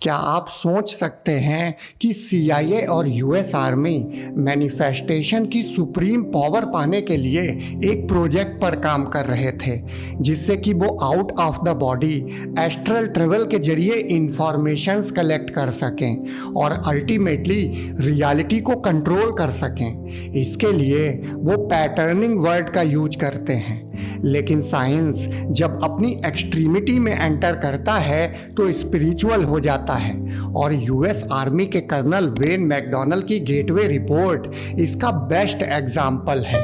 क्या आप सोच सकते हैं कि CIA और US आर्मी मैनिफेस्टेशन की सुप्रीम पावर पाने के लिए एक प्रोजेक्ट पर काम कर रहे थे जिससे कि वो out of the body astral travel के जरिए इंफॉर्मेशंस कलेक्ट कर सकें और अल्टीमेटली रियलिटी को कंट्रोल कर सकें। इसके लिए वो पैटर्निंग वर्ड का यूज करते हैं। लेकिन साइंस जब अपनी एक्सट्रीमिटी में एंटर करता है तो स्पिरिचुअल हो जाता है और US आर्मी के कर्नल वेन मैकडॉनल्ड की गेटवे रिपोर्ट इसका बेस्ट एग्जाम्पल है।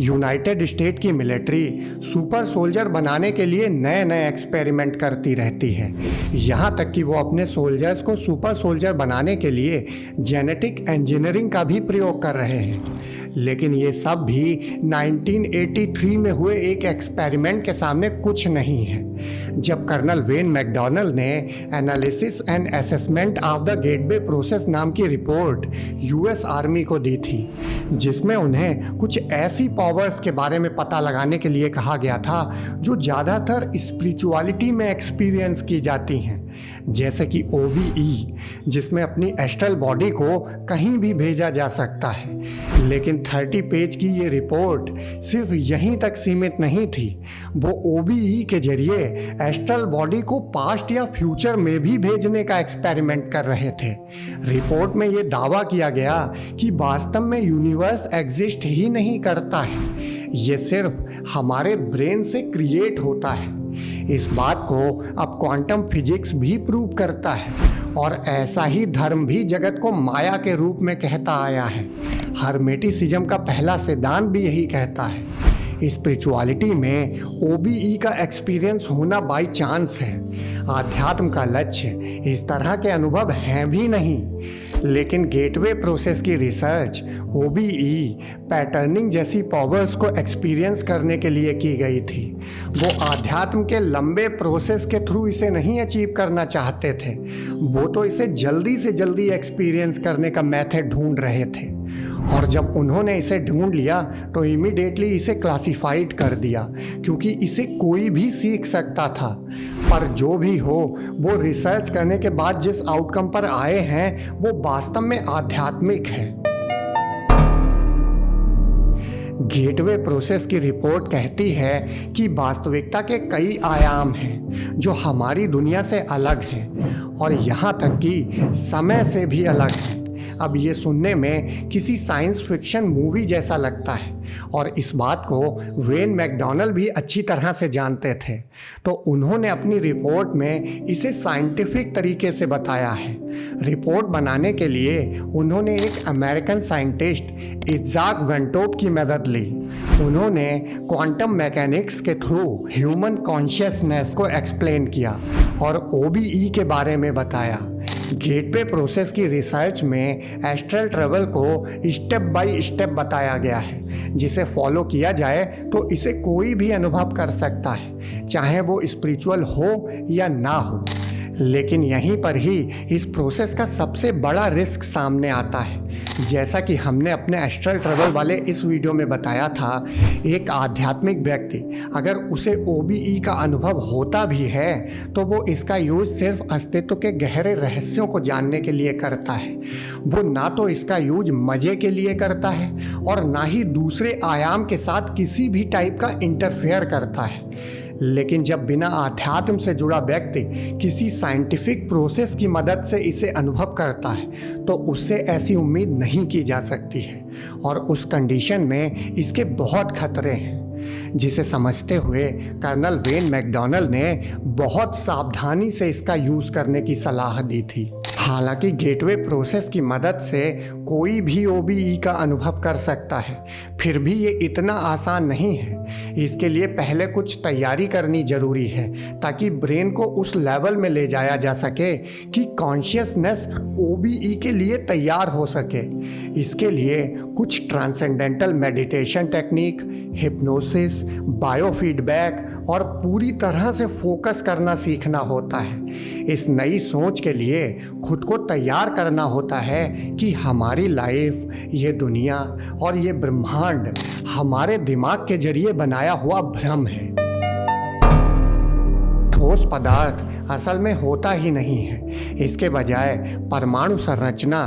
यूनाइटेड स्टेट की मिलिट्री सुपर सोल्जर बनाने के लिए नए नए एक्सपेरिमेंट करती रहती है। यहाँ तक कि वो अपने सोल्जर्स को सुपर सोल्जर बनाने के लिए जेनेटिक इंजीनियरिंग का भी प्रयोग कर रहे हैं। लेकिन ये सब भी 1983 में हुए एक एक्सपेरिमेंट के सामने कुछ नहीं है। जब कर्नल वेन मैकडॉनल्ड ने analysis and assessment of the gateway process नाम की रिपोर्ट US आर्मी को दी थी, जिसमें उन्हें कुछ ऐसी पावर्स के बारे में पता लगाने के लिए कहा गया था जो ज़्यादातर स्पिरिचुअलिटी में एक्सपीरियंस की जाती हैं, जैसे कि OBE, जिसमें अपनी एस्ट्रल बॉडी को कहीं भी भेजा जा सकता है। लेकिन 30 पेज की ये रिपोर्ट सिर्फ यहीं तक सीमित नहीं थी। वो OBE के जरिए एस्ट्रल बॉडी को पास्ट या फ्यूचर में भी भेजने का एक्सपेरिमेंट कर रहे थे। रिपोर्ट में ये दावा किया गया कि वास्तव में यूनिवर्स एग्जिस्ट ही नहीं करता है, ये सिर्फ हमारे ब्रेन से क्रिएट होता है। इस बात को अब क्वांटम फिजिक्स भी प्रूव करता है और ऐसा ही धर्म भी जगत को माया के रूप में कहता आया है। हर्मेटिसिज्म का पहला सिद्धांत भी यही कहता है। स्पिरिचुअलिटी में OBE का एक्सपीरियंस होना बाई चांस है। आध्यात्म का लक्ष्य इस तरह के अनुभव हैं भी नहीं। लेकिन गेटवे प्रोसेस की रिसर्च OBE पैटर्निंग जैसी पावर्स को एक्सपीरियंस करने के लिए की गई थी। वो आध्यात्म के लंबे प्रोसेस के थ्रू इसे नहीं अचीव करना चाहते थे, वो तो इसे जल्दी से जल्दी एक्सपीरियंस करने का मेथड ढूंढ रहे थे। और जब उन्होंने इसे ढूंढ लिया तो इमीडिएटली इसे क्लासिफाइड कर दिया, क्योंकि इसे कोई भी सीख सकता था। पर जो भी हो, वो रिसर्च करने के बाद जिस आउटकम पर आए हैं वो वास्तव में आध्यात्मिक है। गेटवे प्रोसेस की रिपोर्ट कहती है कि वास्तविकता के कई आयाम हैं जो हमारी दुनिया से अलग हैं और यहाँ तक कि समय से भी अलग हैं। अब ये सुनने में किसी साइंस फिक्शन मूवी जैसा लगता है और इस बात को वेन मैकडॉनल्ड भी अच्छी तरह से जानते थे, तो उन्होंने अपनी रिपोर्ट में इसे साइंटिफिक तरीके से बताया है। रिपोर्ट बनाने के लिए उन्होंने एक अमेरिकन साइंटिस्ट इज़ाक वेंटोप की मदद ली। उन्होंने क्वांटम मैकेनिक्स के थ्रू ह्यूमन कॉन्शियसनेस को एक्सप्लेन किया और OBE के बारे में बताया। गेटवे प्रोसेस की रिसर्च में एस्ट्रल ट्रेवल को स्टेप बाय स्टेप बताया गया है, जिसे फॉलो किया जाए तो इसे कोई भी अनुभव कर सकता है, चाहे वो स्पिरिचुअल हो या ना हो। लेकिन यहीं पर ही इस प्रोसेस का सबसे बड़ा रिस्क सामने आता है। जैसा कि हमने अपने एस्ट्रल ट्रेवल वाले इस वीडियो में बताया था, एक आध्यात्मिक व्यक्ति अगर उसे OBE का अनुभव होता भी है तो वो इसका यूज सिर्फ अस्तित्व के गहरे रहस्यों को जानने के लिए करता है। वो ना तो इसका यूज मज़े के लिए करता है और ना ही दूसरे आयाम के साथ किसी भी टाइप का इंटरफेयर करता है। लेकिन जब बिना आध्यात्म से जुड़ा व्यक्ति किसी साइंटिफिक प्रोसेस की मदद से इसे अनुभव करता है तो उससे ऐसी उम्मीद नहीं की जा सकती है और उस कंडीशन में इसके बहुत खतरे हैं, जिसे समझते हुए कर्नल वेन मैकडॉनल्ड ने बहुत सावधानी से इसका यूज़ करने की सलाह दी थी। हालांकि गेटवे प्रोसेस की मदद से कोई भी OBE का अनुभव कर सकता है, फिर भी ये इतना आसान नहीं है। इसके लिए पहले कुछ तैयारी करनी ज़रूरी है ताकि ब्रेन को उस लेवल में ले जाया जा सके कि कॉन्शियसनेस OBE के लिए तैयार हो सके। इसके लिए कुछ transcendental meditation technique, hypnosis, biofeedback और पूरी तरह से फोकस करना सीखना होता है। इस नई सोच के लिए खुद को तैयार करना होता है कि हमारी लाइफ, ये दुनिया और ये ब्रह्मांड हमारे दिमाग के जरिए बनाया हुआ भ्रम है। ठोस पदार्थ असल में होता ही नहीं है। इसके बजाय परमाणु संरचना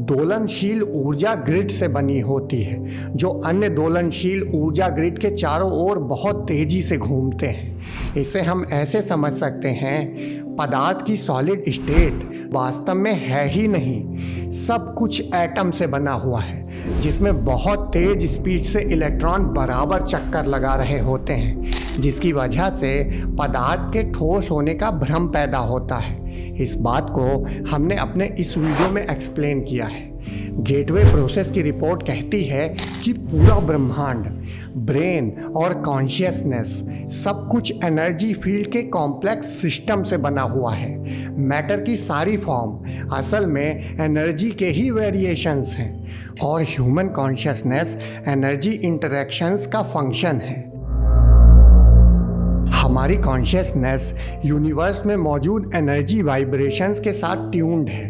दोलनशील ऊर्जा ग्रिड से बनी होती है, जो अन्य दोलनशील ऊर्जा ग्रिड के चारों ओर बहुत तेजी से घूमते हैं। इसे हम ऐसे समझ सकते हैं, पदार्थ की सॉलिड स्टेट वास्तव में है ही नहीं, सब कुछ एटम से बना हुआ है, जिसमें बहुत तेज स्पीड से इलेक्ट्रॉन बराबर चक्कर लगा रहे होते हैं, जिसकी वजह से पदार्थ के ठोस होने का भ्रम पैदा होता है। इस बात को हमने अपने इस वीडियो में एक्सप्लेन किया है। गेटवे प्रोसेस की रिपोर्ट कहती है कि पूरा ब्रह्मांड, ब्रेन और कॉन्शियसनेस सब कुछ एनर्जी फील्ड के कॉम्प्लेक्स सिस्टम से बना हुआ है। मैटर की सारी फॉर्म असल में एनर्जी के ही वेरिएशंस हैं और ह्यूमन कॉन्शियसनेस एनर्जी इंटरैक्शंस का फंक्शन है। हमारी कॉन्शियसनेस यूनिवर्स में मौजूद एनर्जी वाइब्रेशंस के साथ ट्यून्ड है,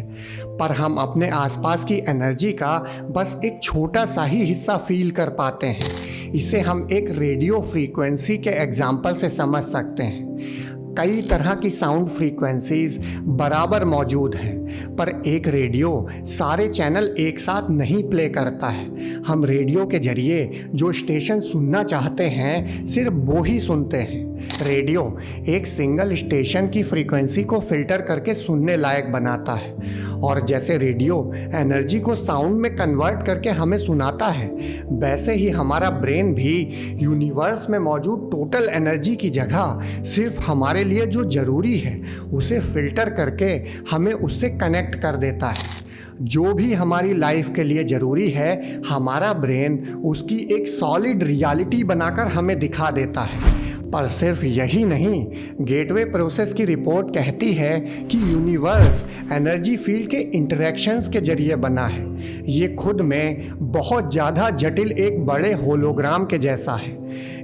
पर हम अपने आसपास की एनर्जी का बस एक छोटा सा ही हिस्सा फील कर पाते हैं। इसे हम एक रेडियो फ्रीक्वेंसी के एग्जाम्पल से समझ सकते हैं। कई तरह की साउंड फ्रीक्वेंसीज बराबर मौजूद हैं, पर एक रेडियो सारे चैनल एक साथ नहीं प्ले करता है। हम रेडियो के जरिए जो स्टेशन सुनना चाहते हैं सिर्फ वो ही सुनते हैं। रेडियो एक सिंगल स्टेशन की फ्रीक्वेंसी को फिल्टर करके सुनने लायक बनाता है, और जैसे रेडियो एनर्जी को साउंड में कन्वर्ट करके हमें सुनाता है, वैसे ही हमारा ब्रेन भी यूनिवर्स में मौजूद टोटल एनर्जी की जगह सिर्फ हमारे लिए जो ज़रूरी है उसे फिल्टर करके हमें उससे कनेक्ट कर देता है। जो भी हमारी लाइफ के लिए ज़रूरी है, हमारा ब्रेन उसकी एक सॉलिड रियलिटी बनाकर हमें दिखा देता है। पर सिर्फ यही नहीं, गेटवे प्रोसेस की रिपोर्ट कहती है कि यूनिवर्स एनर्जी फील्ड के इंटरैक्शंस के जरिए बना है। ये खुद में बहुत ज़्यादा जटिल एक बड़े होलोग्राम के जैसा है।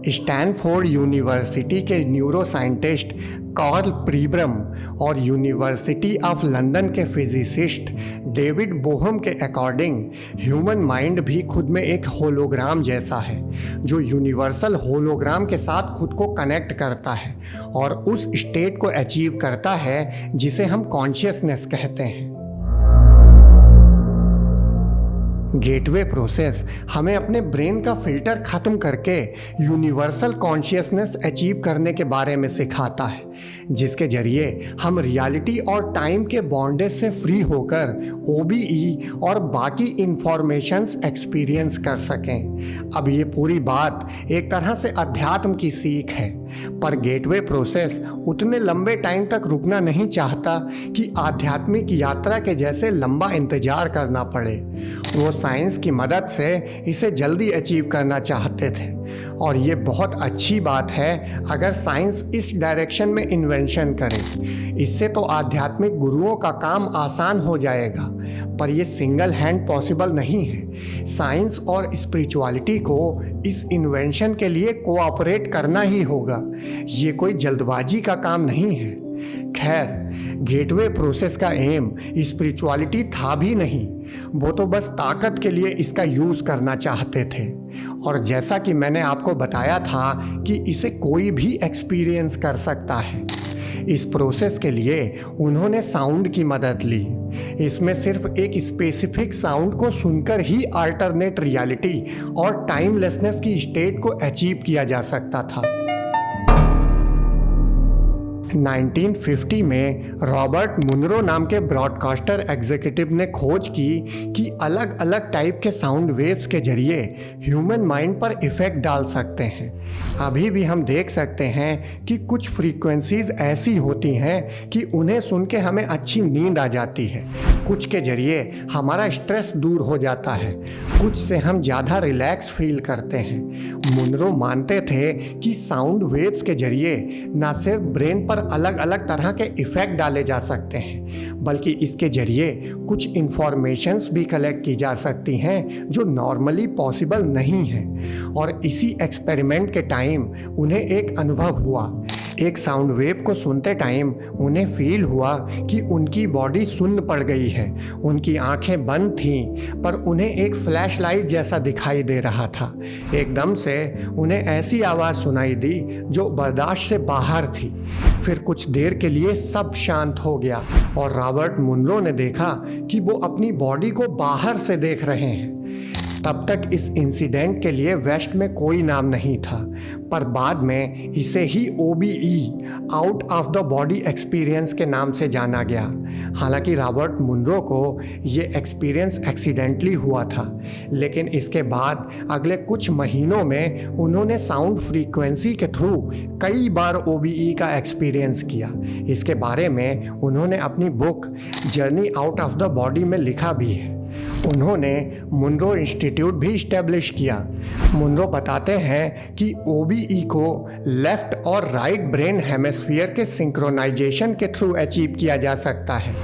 स्टैनफोर्ड यूनिवर्सिटी के न्यूरो साइंटिस्ट कार्ल प्रीब्रम और यूनिवर्सिटी ऑफ लंदन के फिजिसिस्ट डेविड बोहम के अकॉर्डिंग ह्यूमन माइंड भी खुद में एक होलोग्राम जैसा है, जो यूनिवर्सल होलोग्राम के साथ खुद को कनेक्ट करता है और उस स्टेट को अचीव करता है जिसे हम कॉन्शियसनेस कहते हैं। गेटवे प्रोसेस हमें अपने ब्रेन का फिल्टर खत्म करके यूनिवर्सल कॉन्शियसनेस अचीव करने के बारे में सिखाता है, जिसके जरिए हम रियलिटी और टाइम के बॉन्डेज से फ्री होकर ओबीई और बाकी इंफॉर्मेशंस एक्सपीरियंस कर सकें। अब ये पूरी बात एक तरह से अध्यात्म की सीख है, पर गेटवे प्रोसेस उतने लंबे टाइम तक रुकना नहीं चाहता कि आध्यात्मिक यात्रा के जैसे लंबा इंतजार करना पड़े। वो साइंस की मदद से इसे जल्दी अचीव करना चाहते थे, और ये बहुत अच्छी बात है अगर साइंस इस डायरेक्शन में इन्वेंशन करे। इससे तो आध्यात्मिक गुरुओं का काम आसान हो जाएगा, पर ये सिंगल हैंड पॉसिबल नहीं है। साइंस और स्पिरिचुअलिटी को इस इन्वेंशन के लिए कोऑपरेट करना ही होगा। ये कोई जल्दबाजी का काम नहीं है। खैर, गेटवे प्रोसेस का एम स्पिरिचुअलिटी था भी नहीं, वो तो बस ताकत के लिए इसका यूज़ करना चाहते थे। और जैसा कि मैंने आपको बताया था कि इसे कोई भी एक्सपीरियंस कर सकता है। इस प्रोसेस के लिए उन्होंने साउंड की मदद ली। इसमें सिर्फ एक स्पेसिफिक साउंड को सुनकर ही अल्टरनेट रियलिटी और टाइमलेसनेस की स्टेट को अचीव किया जा सकता था। 1950 में रॉबर्ट मुनरो नाम के ब्रॉडकास्टर एग्जीक्यूटिव ने खोज की कि अलग अलग टाइप के साउंड वेव्स के जरिए ह्यूमन माइंड पर इफ़ेक्ट डाल सकते हैं। अभी भी हम देख सकते हैं कि कुछ फ्रीक्वेंसीज ऐसी होती हैं कि उन्हें सुन के हमें अच्छी नींद आ जाती है, कुछ के जरिए हमारा स्ट्रेस दूर हो जाता है, कुछ से हम ज़्यादा रिलैक्स फील करते हैं। मुनरो मानते थे कि साउंड वेव्स के जरिए न सिर्फ ब्रेन पर अलग अलग तरह के इफ़ेक्ट डाले जा सकते हैं, बल्कि इसके जरिए कुछ इंफॉर्मेशंस भी कलेक्ट की जा सकती हैं जो नॉर्मली पॉसिबल नहीं है। और इसी एक्सपेरिमेंट के टाइम उन्हें एक अनुभव हुआ। एक साउंड वेव को सुनते टाइम उन्हें फील हुआ कि उनकी बॉडी सुन्न पड़ गई है। उनकी आंखें बंद थीं, पर उन्हें एक फ्लैश लाइट जैसा दिखाई दे रहा था। एकदम से उन्हें ऐसी आवाज़ सुनाई दी जो बर्दाश्त से बाहर थी। फिर कुछ देर के लिए सब शांत हो गया और रॉबर्ट मुनरो ने देखा कि वो अपनी बॉडी को बाहर से देख रहे हैं। तब तक इस इंसिडेंट के लिए वेस्ट में कोई नाम नहीं था, पर बाद में इसे ही OBE out of the body experience के नाम से जाना गया। हालांकि रॉबर्ट मुनरो को ये एक्सपीरियंस एक्सीडेंटली हुआ था, लेकिन इसके बाद अगले कुछ महीनों में उन्होंने साउंड फ्रीक्वेंसी के थ्रू कई बार OBE का एक्सपीरियंस किया। इसके बारे में उन्होंने अपनी book journey out of the body में लिखा भी है। उन्होंने मुनरो इंस्टीट्यूट भी इस्टेब्लिश किया। मुनरो बताते हैं कि OBE को लेफ्ट और राइट ब्रेन हेमिस्फीयर के सिंक्रोनाइजेशन के थ्रू अचीव किया जा सकता है।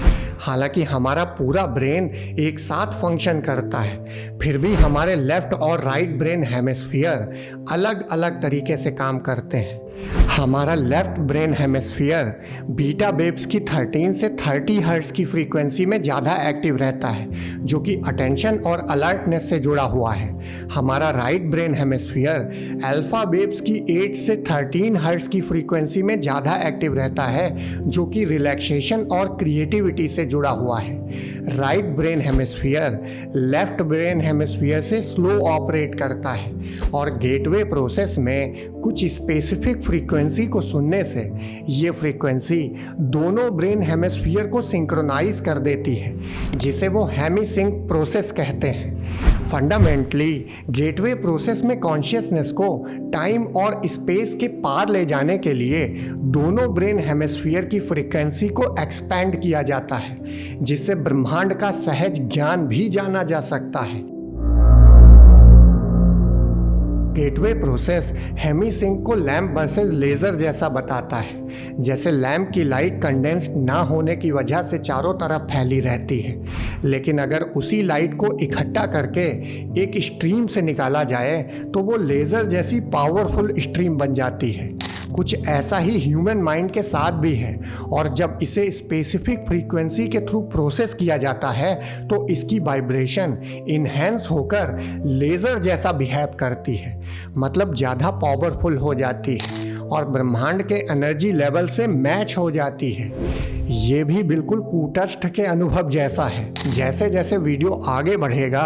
हालांकि हमारा पूरा ब्रेन एक साथ फंक्शन करता है, फिर भी हमारे लेफ्ट और राइट ब्रेन हेमिस्फीयर अलग अलग तरीके से काम करते हैं। हमारा left brain hemisphere beta waves की 13 से 30 हर्ट्ज की फ्रीक्वेंसी में ज़्यादा एक्टिव रहता है, जो कि अटेंशन और अलर्टनेस से जुड़ा हुआ है। हमारा right brain hemisphere alpha waves की 8 से 13 हर्ट्ज की फ्रीक्वेंसी में ज़्यादा एक्टिव रहता है, जो कि रिलैक्सेशन और क्रिएटिविटी से जुड़ा हुआ है। Right brain hemisphere left brain hemisphere से स्लो ऑपरेट करता है और गेटवे प्रोसेस में कुछ स्पेसिफिक फ्रीक्वेंसी को सुनने से ये फ्रीक्वेंसी दोनों ब्रेन हेमिस्फीयर को सिंक्रोनाइज कर देती है, जिसे वो हेमिसिंक प्रोसेस कहते हैं। फंडामेंटली गेटवे प्रोसेस में कॉन्शियसनेस को टाइम और स्पेस के पार ले जाने के लिए दोनों ब्रेन हेमिस्फीयर की फ्रीक्वेंसी को एक्सपैंड किया जाता है, जिससे ब्रह्मांड का सहज ज्ञान भी जाना जा सकता है। गेटवे प्रोसेस हेमिसिंक को लैंप वर्सेस लेज़र जैसा बताता है। जैसे लैंप की लाइट कंडेंस्ड ना होने की वजह से चारों तरफ फैली रहती है, लेकिन अगर उसी लाइट को इकट्ठा करके एक स्ट्रीम से निकाला जाए तो वो लेज़र जैसी पावरफुल स्ट्रीम बन जाती है। कुछ ऐसा ही ह्यूमन माइंड के साथ भी है, और जब इसे स्पेसिफिक फ्रीक्वेंसी के थ्रू प्रोसेस किया जाता है तो इसकी वाइब्रेशन इन्हेंस होकर लेज़र जैसा बिहेव करती है, मतलब ज़्यादा पावरफुल हो जाती है और ब्रह्मांड के एनर्जी लेवल से मैच हो जाती है। ये भी बिल्कुल कूटस्थ के अनुभव जैसा है। जैसे जैसे वीडियो आगे बढ़ेगा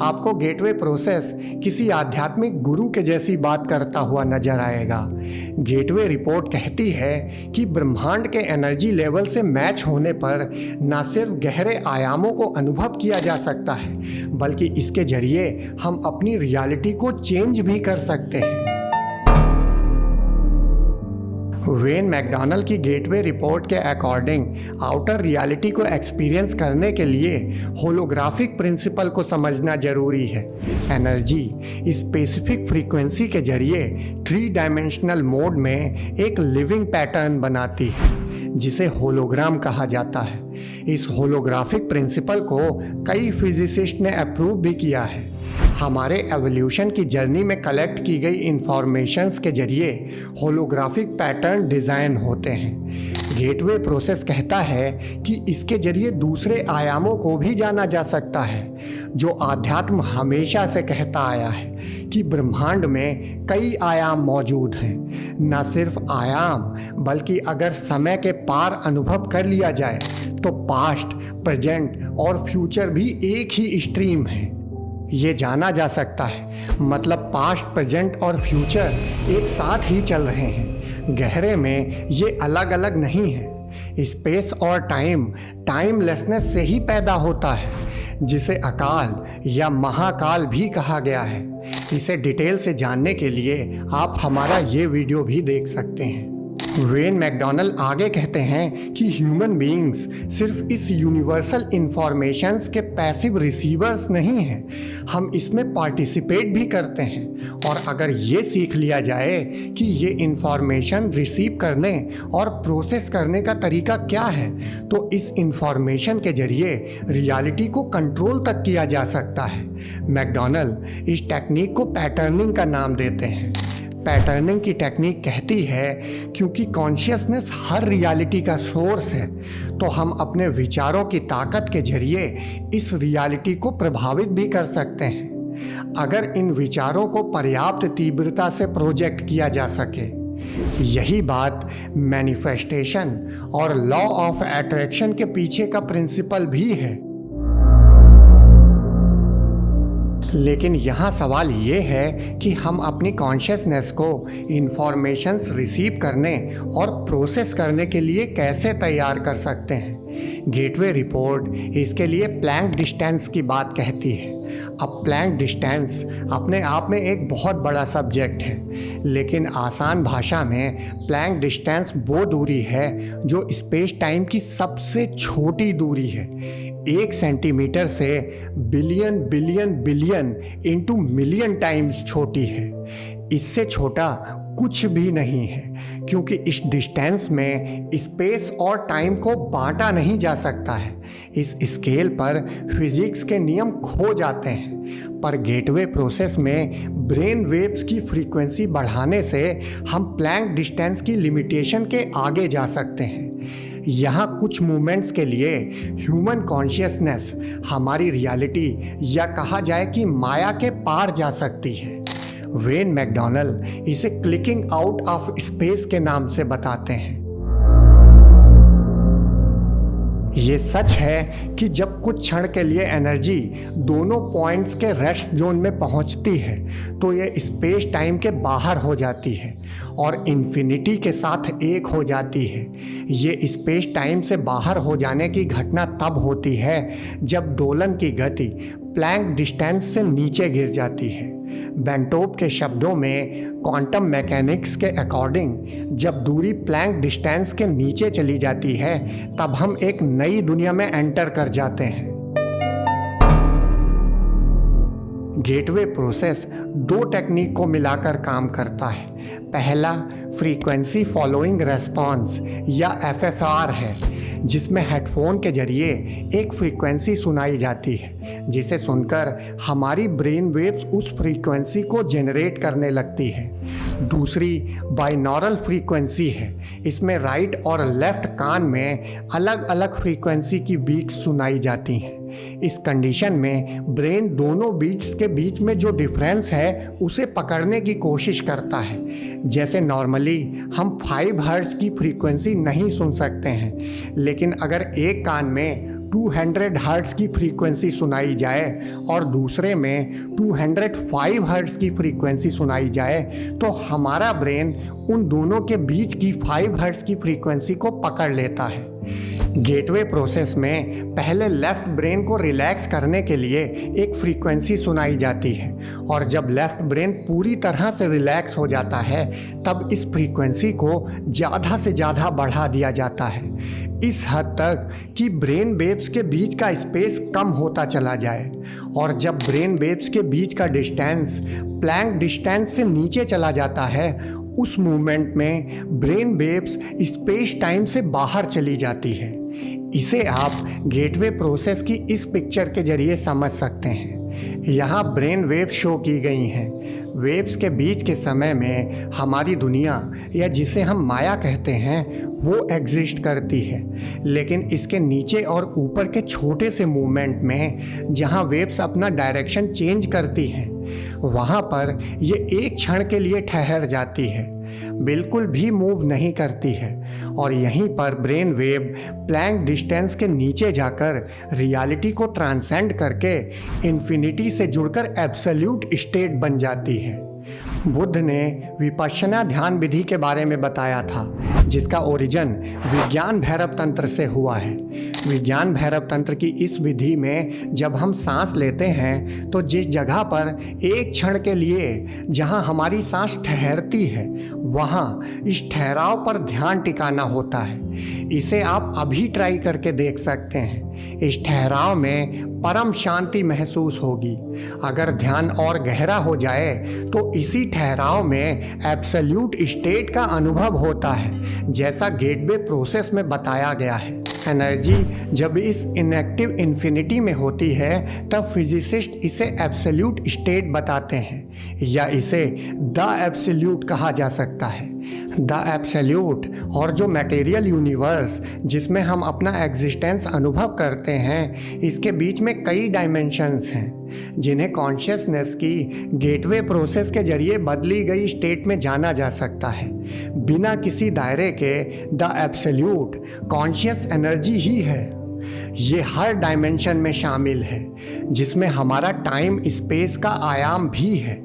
आपको गेटवे प्रोसेस किसी आध्यात्मिक गुरु के जैसी बात करता हुआ नजर आएगा। गेटवे रिपोर्ट कहती है कि ब्रह्मांड के एनर्जी लेवल से मैच होने पर न सिर्फ गहरे आयामों को अनुभव किया जा सकता है, बल्कि इसके जरिए हम अपनी रियलिटी को चेंज भी कर सकते हैं। वेन मैकडॉनल्ड की गेटवे रिपोर्ट के अकॉर्डिंग आउटर रियलिटी को एक्सपीरियंस करने के लिए होलोग्राफिक प्रिंसिपल को समझना जरूरी है। एनर्जी स्पेसिफिक फ्रीक्वेंसी के जरिए 3 डायमेंशनल मोड में एक लिविंग पैटर्न बनाती है, जिसे होलोग्राम कहा जाता है। इस होलोग्राफिक प्रिंसिपल को कई फिजिसिस्ट ने अप्रूव भी किया है। हमारे एवोल्यूशन की जर्नी में कलेक्ट की गई इंफॉर्मेशंस के जरिए होलोग्राफिक पैटर्न डिज़ाइन होते हैं। गेटवे प्रोसेस कहता है कि इसके जरिए दूसरे आयामों को भी जाना जा सकता है, जो आध्यात्म हमेशा से कहता आया है कि ब्रह्मांड में कई आयाम मौजूद हैं। न सिर्फ आयाम, बल्कि अगर समय के पार अनुभव कर लिया जाए तो पास्ट, प्रेजेंट और फ्यूचर भी एक ही स्ट्रीम है। ये जाना जा सकता है, मतलब पास्ट, प्रेजेंट और फ्यूचर एक साथ ही चल रहे हैं। गहरे में ये अलग अलग नहीं है। स्पेस और टाइम टाइमलेसनेस से ही पैदा होता है, जिसे अकाल या महाकाल भी कहा गया है। इसे डिटेल से जानने के लिए आप हमारा ये वीडियो भी देख सकते हैं। वेन मैकडॉनल्ड आगे कहते हैं कि ह्यूमन बीइंग्स सिर्फ इस यूनिवर्सल इंफॉर्मेशंस के पैसिव रिसीवर्स नहीं हैं, हम इसमें पार्टिसिपेट भी करते हैं। और अगर ये सीख लिया जाए कि ये इंफॉर्मेशन रिसीव करने और प्रोसेस करने का तरीका क्या है, तो इस इंफॉर्मेशन के जरिए रियलिटी को कंट्रोल तक किया जा सकता है। मैकडॉनल्ड इस टेक्निक को पैटर्निंग का नाम देते हैं। पैटर्निंग की टेक्निक कहती है क्योंकि कॉन्शियसनेस हर रियलिटी का सोर्स है, तो हम अपने विचारों की ताकत के जरिए इस रियलिटी को प्रभावित भी कर सकते हैं, अगर इन विचारों को पर्याप्त तीव्रता से प्रोजेक्ट किया जा सके। यही बात मैनिफेस्टेशन और लॉ ऑफ अट्रैक्शन के पीछे का प्रिंसिपल भी है। लेकिन यहाँ सवाल ये है कि हम अपनी कॉन्शियसनेस को इंफॉर्मेशंस रिसीव करने और प्रोसेस करने के लिए कैसे तैयार कर सकते हैं। गेटवे रिपोर्ट इसके लिए प्लैंक डिस्टेंस की बात कहती है। अब प्लैंक डिस्टेंस अपने आप में एक बहुत बड़ा सब्जेक्ट है, लेकिन आसान भाषा में प्लैंक डिस्टेंस वो दूरी है जो स्पेस टाइम की सबसे छोटी दूरी है। 1 सेंटीमीटर से billion billion billion into million times छोटी है। इससे छोटा कुछ भी नहीं है, क्योंकि इस डिस्टेंस में स्पेस और टाइम को बांटा नहीं जा सकता है। इस स्केल पर फिजिक्स के नियम खो जाते हैं। पर गेटवे प्रोसेस में ब्रेन वेव्स की फ्रीक्वेंसी बढ़ाने से हम प्लैंक डिस्टेंस की लिमिटेशन के आगे जा सकते हैं। यहाँ कुछ मोमेंट्स के लिए ह्यूमन कॉन्शियसनेस हमारी रियलिटी या कहा जाए कि माया के पार जा सकती है। वेन मैकडॉनल्ड इसे क्लिकिंग आउट ऑफ स्पेस के नाम से बताते हैं। ये सच है कि जब कुछ क्षण के लिए एनर्जी दोनों पॉइंट्स के रेस्ट जोन में पहुंचती है तो ये स्पेस टाइम के बाहर हो जाती है और इन्फिनिटी के साथ एक हो जाती है। ये स्पेस टाइम से बाहर हो जाने की घटना तब होती है जब दोलन की गति प्लैंक डिस्टेंस से नीचे गिर जाती है। बेंटोप के शब्दों में क्वांटम मैकेनिक्स के अकॉर्डिंग जब दूरी प्लैंक डिस्टेंस के नीचे चली जाती है तब हम एक नई दुनिया में एंटर कर जाते हैं। गेटवे प्रोसेस 2 टेक्निक को मिलाकर काम करता है। पहला फ्रीक्वेंसी फॉलोइंग रेस्पॉन्स या FFR है, जिसमें हेडफोन के जरिए एक फ्रीक्वेंसी सुनाई जाती है, जिसे सुनकर हमारी ब्रेन वेव्स उस फ्रीक्वेंसी को जनरेट करने लगती है। दूसरी बाइनॉरल फ्रीक्वेंसी है। इसमें राइट और लेफ्ट कान में अलग अलग फ्रीक्वेंसी की बीट्स सुनाई जाती हैं। इस कंडीशन में ब्रेन दोनों बीट्स के बीच में जो डिफरेंस है उसे पकड़ने की कोशिश करता है। जैसे नॉर्मली हम 5 हर्ट्ज की फ्रीक्वेंसी नहीं सुन सकते हैं, लेकिन अगर एक कान में 200 हर्ट्ज की फ्रीक्वेंसी सुनाई जाए और दूसरे में 205 हर्ट्ज की फ्रीक्वेंसी सुनाई जाए तो हमारा ब्रेन उन दोनों के बीच की 5 हर्ट्ज की फ्रीक्वेंसी को पकड़ लेता है। गेटवे प्रोसेस में पहले लेफ्ट ब्रेन को रिलैक्स करने के लिए एक फ्रीक्वेंसी सुनाई जाती है और जब लेफ्ट ब्रेन पूरी तरह से रिलैक्स हो जाता है तब इस फ्रीक्वेंसी को ज़्यादा से ज़्यादा बढ़ा दिया जाता है, इस हद तक कि ब्रेन वेव्स के बीच का स्पेस कम होता चला जाए। और जब ब्रेन वेव्स के बीच का डिस्टेंस प्लैंक डिस्टेंस से नीचे चला जाता है उस मूवमेंट में ब्रेन वेव्स स्पेस टाइम से बाहर चली जाती है। इसे आप गेटवे प्रोसेस की इस पिक्चर के जरिए समझ सकते हैं। यहाँ ब्रेन वेव्स शो की गई हैं। वेव्स के बीच के समय में हमारी दुनिया या जिसे हम माया कहते हैं वो एग्जिस्ट करती है, लेकिन इसके नीचे और ऊपर के छोटे से मूवमेंट में जहाँ वेव्स अपना डायरेक्शन चेंज करती हैं वहाँ पर ये एक क्षण के लिए ठहर जाती है, बिल्कुल भी मूव नहीं करती है और यहीं पर ब्रेन वेव प्लैंक डिस्टेंस के नीचे जाकर रियलिटी को ट्रांसेंड करके इन्फिनिटी से जुड़कर एब्सोल्यूट स्टेट बन जाती है। बुद्ध ने विपश्यना ध्यान विधि के बारे में बताया था, जिसका ओरिजिन विज्ञान भैरव तंत्र से हुआ है। विज्ञान भैरव तंत्र की इस विधि में जब हम सांस लेते हैं तो जिस जगह पर एक क्षण के लिए जहां हमारी सांस ठहरती है वहां इस ठहराव पर ध्यान टिकाना होता है। इसे आप अभी ट्राई करके देख सकते हैं। इस ठहराव में परम शांति महसूस होगी। अगर ध्यान और गहरा हो जाए तो इसी ठहराव में एब्सोल्यूट स्टेट का अनुभव होता है, जैसा गेटवे प्रोसेस में बताया गया है। एनर्जी जब इस इनएक्टिव इन्फिनिटी में होती है तब फिजिसिस्ट इसे एब्सोल्यूट स्टेट बताते हैं या इसे द एब्सोल्यूट कहा जा सकता है। द एब्सोल्यूट और जो मटेरियल यूनिवर्स जिसमें हम अपना एग्जिस्टेंस अनुभव करते हैं, इसके बीच में कई डायमेंशंस हैं जिन्हें कॉन्शियसनेस की गेटवे प्रोसेस के जरिए बदली गई स्टेट में जाना जा सकता है। बिना किसी दायरे के द एब्सोल्यूट कॉन्शियस एनर्जी ही है। ये हर डायमेंशन में शामिल है, जिसमें हमारा टाइम स्पेस का आयाम भी है,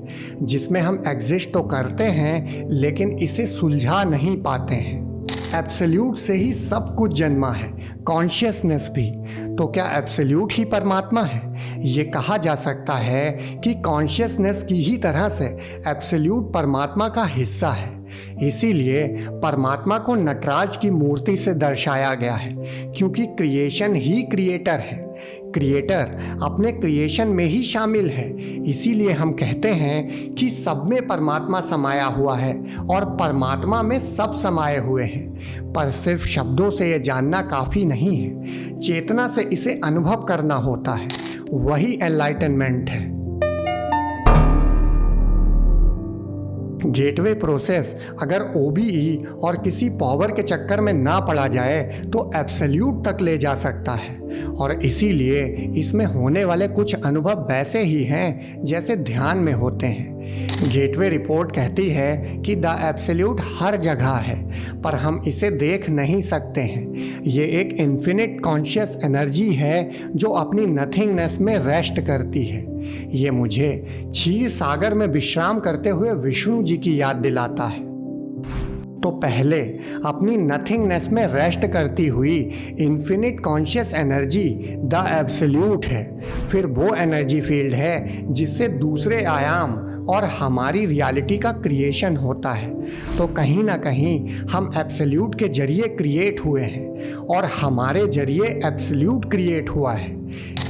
जिसमें हम एग्जिस्ट तो करते हैं लेकिन इसे सुलझा नहीं पाते हैं। एब्सोल्यूट से ही सब कुछ जन्मा है, कॉन्शियसनेस भी। तो क्या एब्सोल्यूट ही परमात्मा है? ये कहा जा सकता है कि कॉन्शियसनेस की ही तरह से एब्सोल्यूट परमात्मा का हिस्सा है। इसीलिए परमात्मा को नटराज की मूर्ति से दर्शाया गया है, क्योंकि क्रिएशन ही क्रिएटर है। क्रिएटर अपने क्रिएशन में ही शामिल है। इसीलिए हम कहते हैं कि सब में परमात्मा समाया हुआ है और परमात्मा में सब समाये हुए हैं। पर सिर्फ शब्दों से ये जानना काफ़ी नहीं है, चेतना से इसे अनुभव करना होता है। वही एनलाइटनमेंट है। गेटवे प्रोसेस अगर OBE और किसी पावर के चक्कर में ना पड़ा जाए तो एब्सोल्यूट तक ले जा सकता है, और इसीलिए इसमें होने वाले कुछ अनुभव वैसे ही हैं जैसे ध्यान में होते हैं। गेटवे रिपोर्ट कहती है कि द एब्सोल्यूट हर जगह है, पर हम इसे देख नहीं सकते हैं। ये एक इन्फिनिट कॉन्शियस एनर्जी है जो अपनी नथिंगनेस में रेस्ट करती है। ये मुझे क्षीर सागर में विश्राम करते हुए विष्णु जी की याद दिलाता है। तो पहले अपनी नथिंगनेस में रेस्ट करती हुई infinite conscious energy the absolute है। फिर वो एनर्जी फील्ड है जिससे दूसरे आयाम और हमारी रियलिटी का क्रिएशन होता है। तो कहीं ना कहीं हम एब्सोल्यूट के जरिए क्रिएट हुए हैं और हमारे जरिए एब्सोल्यूट क्रिएट हुआ है।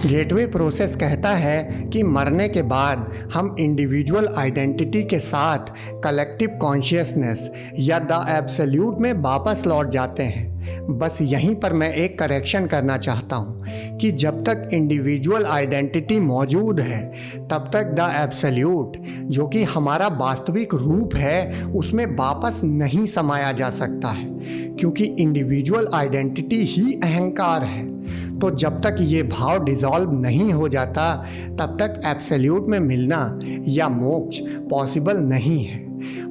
गेटवे प्रोसेस कहता है कि मरने के बाद हम इंडिविजुअल आइडेंटिटी के साथ कलेक्टिव कॉन्शियसनेस या द एब्सोल्यूट में वापस लौट जाते हैं। बस यहीं पर मैं एक करेक्शन करना चाहता हूँ कि जब तक इंडिविजुअल आइडेंटिटी मौजूद है तब तक द एब्सोल्यूट, जो कि हमारा वास्तविक रूप है, उसमें वापस नहीं समाया जा सकता है, क्योंकि इंडिविजुअल आइडेंटिटी ही अहंकार है। तो जब तक ये भाव डिसॉल्व नहीं हो जाता तब तक एब्सोल्यूट में मिलना या मोक्ष पॉसिबल नहीं है।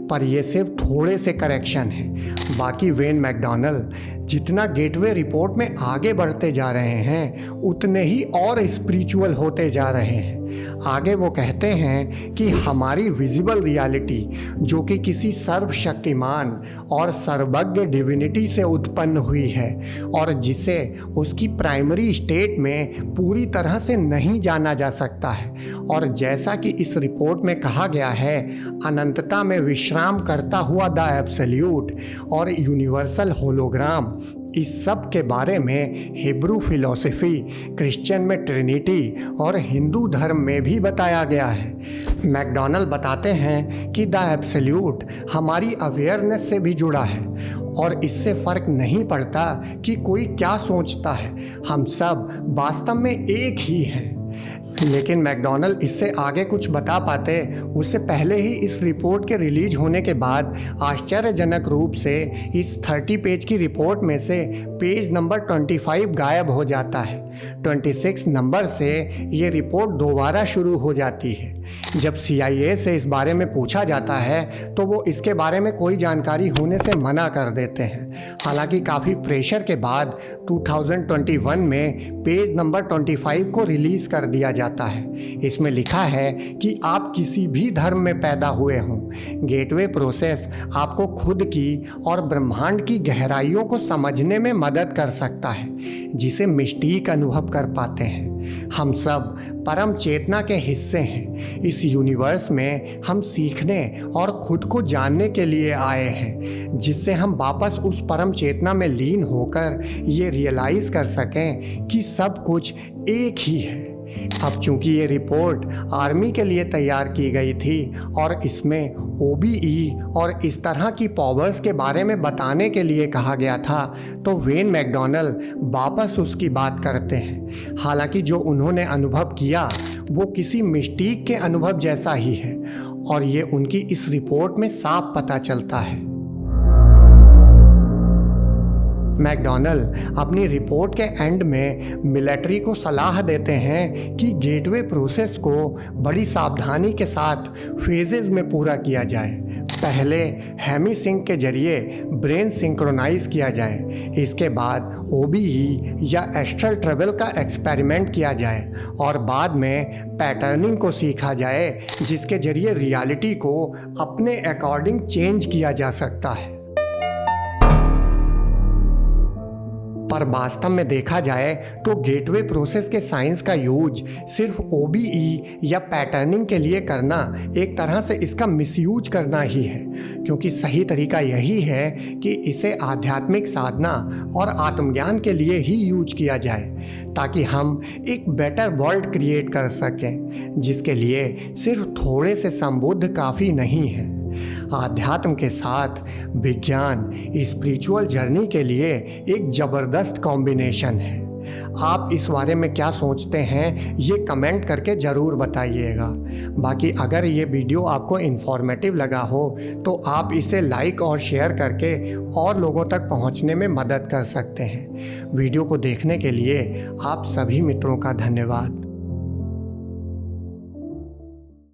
पर ये सिर्फ थोड़े से करेक्शन हैं। बाकी वेन मैकडॉनल्ड जितना गेटवे रिपोर्ट में आगे बढ़ते जा रहे हैं उतने ही और स्पिरिचुअल होते जा रहे हैं। आगे वो कहते हैं कि हमारी विजिबल रियलिटी, जो कि किसी सर्वशक्तिमान और सर्वज्ञ डिविनिटी से उत्पन्न हुई है और जिसे उसकी प्राइमरी स्टेट में पूरी तरह से नहीं जाना जा सकता है, और जैसा कि इस रिपोर्ट में कहा गया है, अनंतता में विश्राम करता हुआ द एब्सोल्यूट और यूनिवर्सल होलोग्राम, इस सब के बारे में हिब्रू फिलॉसफी, क्रिश्चियन में ट्रिनिटी और हिंदू धर्म में भी बताया गया है। मैकडॉनल्ड बताते हैं कि द एब्सोल्यूट हमारी अवेयरनेस से भी जुड़ा है और इससे फ़र्क नहीं पड़ता कि कोई क्या सोचता है, हम सब वास्तव में एक ही हैं। लेकिन मैकडॉनल्ड इससे आगे कुछ बता पाते उससे पहले ही इस रिपोर्ट के रिलीज होने के बाद आश्चर्यजनक रूप से इस 30 पेज की रिपोर्ट में से पेज नंबर 25 गायब हो जाता है। 26 नंबर से ये रिपोर्ट दोबारा शुरू हो जाती है। जब CIA से इस बारे में पूछा जाता है तो वो इसके बारे में कोई जानकारी होने से मना कर देते हैं। हालांकि काफ़ी प्रेशर के बाद 2021 में पेज नंबर 25 को रिलीज़ कर दिया जाता है। इसमें लिखा है कि आप किसी भी धर्म में पैदा हुए हों, गेटवे प्रोसेस आपको खुद की और ब्रह्मांड की गहराइयों को समझने में मदद कर सकता है, जिसे मिस्टीक अनुभव कर पाते हैं। हम सब परम चेतना के हिस्से हैं। इस यूनिवर्स में हम सीखने और खुद को जानने के लिए आए हैं, जिससे हम वापस उस परम चेतना में लीन होकर ये रियलाइज कर सकें कि सब कुछ एक ही है। अब चूंकि ये रिपोर्ट आर्मी के लिए तैयार की गई थी और इसमें OBE और इस तरह की पावर्स के बारे में बताने के लिए कहा गया था, तो वेन मैकडॉनल्ड वापस उसकी बात करते हैं। हालांकि जो उन्होंने अनुभव किया वो किसी मिस्टीक के अनुभव जैसा ही है और ये उनकी इस रिपोर्ट में साफ पता चलता है। मैकडॉनल्ड अपनी रिपोर्ट के एंड में मिलिट्री को सलाह देते हैं कि गेटवे प्रोसेस को बड़ी सावधानी के साथ फेजेस में पूरा किया जाए। पहले हेमी सिंक के जरिए ब्रेन सिंक्रोनाइज किया जाए, इसके बाद OBE या एस्ट्रल ट्रेवल का एक्सपेरिमेंट किया जाए और बाद में पैटर्निंग को सीखा जाए, जिसके जरिए रियलिटी को अपने अकॉर्डिंग चेंज किया जा सकता है। पर वास्तव में देखा जाए तो गेटवे प्रोसेस के साइंस का यूज सिर्फ OBE या पैटर्निंग के लिए करना एक तरह से इसका मिसयूज करना ही है, क्योंकि सही तरीका यही है कि इसे आध्यात्मिक साधना और आत्मज्ञान के लिए ही यूज किया जाए, ताकि हम एक बेटर वर्ल्ड क्रिएट कर सकें, जिसके लिए सिर्फ थोड़े से संबुद्ध काफ़ी नहीं है। आध्यात्म के साथ विज्ञान स्पिरिचुअल जर्नी के लिए एक ज़बरदस्त कॉम्बिनेशन है। आप इस बारे में क्या सोचते हैं, ये कमेंट करके ज़रूर बताइएगा। बाकी अगर ये वीडियो आपको इन्फॉर्मेटिव लगा हो तो आप इसे लाइक और शेयर करके और लोगों तक पहुंचने में मदद कर सकते हैं। वीडियो को देखने के लिए आप सभी मित्रों का धन्यवाद।